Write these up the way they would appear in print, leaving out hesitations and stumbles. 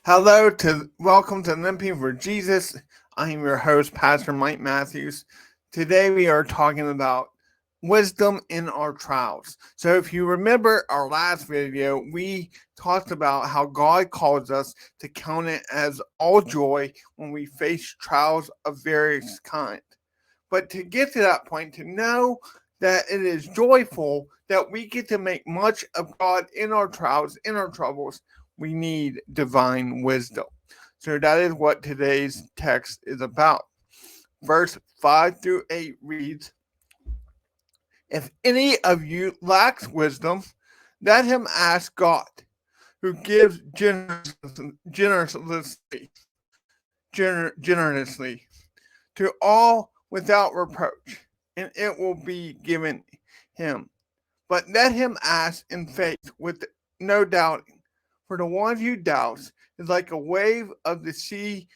Welcome to Limping for Jesus. I am your host, Pastor Mike Matthews. Today we are talking about wisdom in our trials. So if you remember our last video, we talked about how God calls us to count it as all joy when we face trials of various kind. But to get to that point, to know that it is joyful that we get to make much of God in our trials, in our troubles, we need divine wisdom. So that is what today's text is about. Verse 5 through 8 reads, "If any of you lacks wisdom, let him ask God, who gives generously to all without reproach, and it will be given him. But let him ask in faith with no doubting. For the one who doubts is like a wave of the sea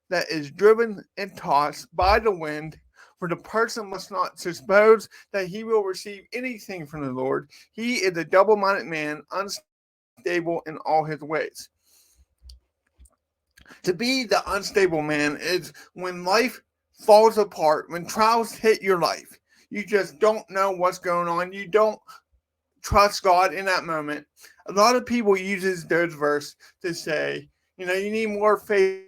that is driven and tossed by the wind. For the person must not suppose that he will receive anything from the Lord. He is a double minded man, unstable in all his ways. To be the unstable man is when life falls apart, when trials hit your life. You just don't know what's going on. You don't trust God in that moment. A lot of people uses those verses to say, you need more faith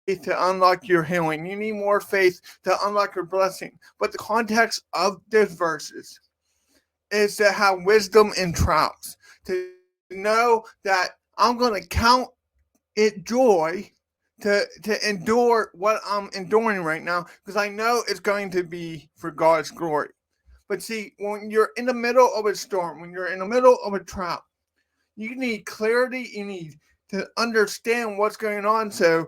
to unlock your healing. You need more faith to unlock your blessing. But the context of those verses is to have wisdom in trials, to know that I'm going to count it joy to endure what I'm enduring right now because I know it's going to be for God's glory. But see, when you're in the middle of a storm, when you're in the middle of a trial, you need clarity. You need to understand what's going on. So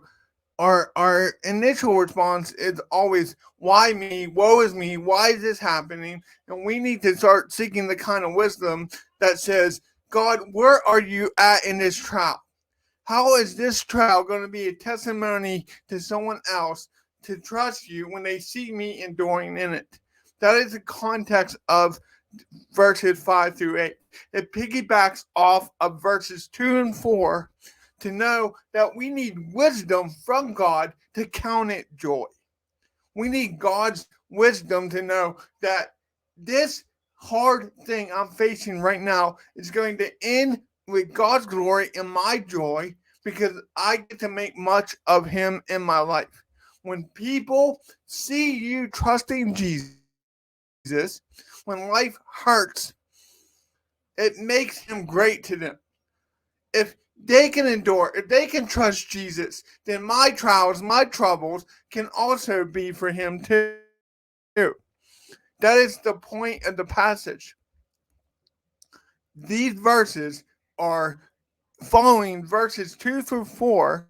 our initial response is always, why me? Woe is me. Why is this happening? And we need to start seeking the kind of wisdom that says, God, where are you at in this trial? How is this trial going to be a testimony to someone else to trust you when they see me enduring in it? That is the context of verses 5 through 8. It piggybacks off of verses 2 and 4 to know that we need wisdom from God to count it joy. We need God's wisdom to know that this hard thing I'm facing right now is going to end with God's glory and my joy because I get to make much of Him in my life. When people see you trusting Jesus, when life hurts, it makes Him great to them. If they can endure, if they can trust Jesus, then my trials, my troubles can also be for Him too. That is the point of the passage. These verses are following verses 2 through 4,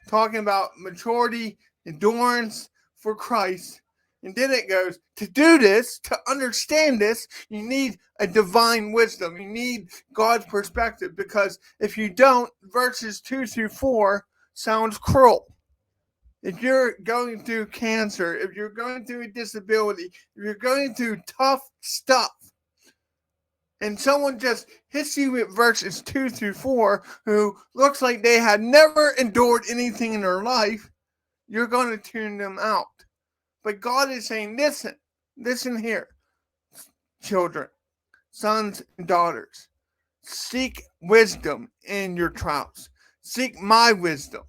talking about maturity, endurance for Christ. And then it goes, to do this, to understand this, you need a divine wisdom. You need God's perspective because if you don't, verses 2 through 4 sounds cruel. If you're going through cancer, if you're going through a disability, if you're going through tough stuff, and someone just hits you with verses 2 through 4 who looks like they had never endured anything in their life, you're going to tune them out. But God is saying, listen here, children, sons and daughters. Seek wisdom in your trials. Seek my wisdom.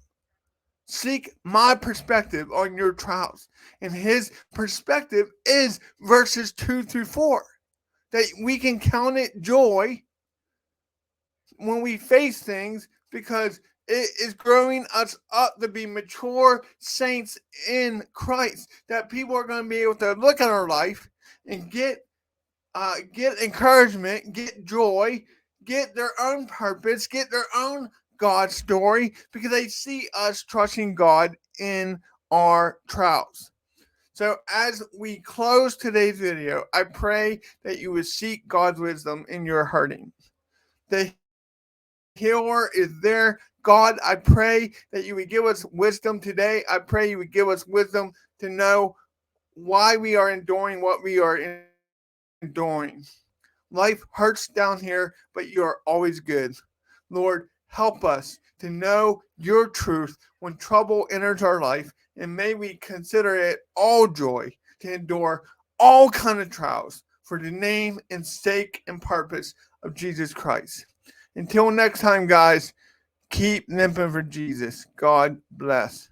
Seek my perspective on your trials. And his perspective is verses 2 through 4. That we can count it joy when we face things because it is growing us up to be mature saints in Christ. That people are going to be able to look at our life and get encouragement, get joy, get their own purpose, get their own God story because they see us trusting God in our trials. So, as we close today's video, I pray that you would seek God's wisdom in your hurting. The healer is there. God, I pray that you would give us wisdom today. I pray you would give us wisdom to know why we are enduring what we are enduring. Life hurts down here, but you are always good. Lord, help Help us to know your truth when trouble enters our life, and may we consider it all joy to endure all kind of trials for the name and sake and purpose of Jesus Christ. Until next time, guys, keep limping for Jesus. God bless.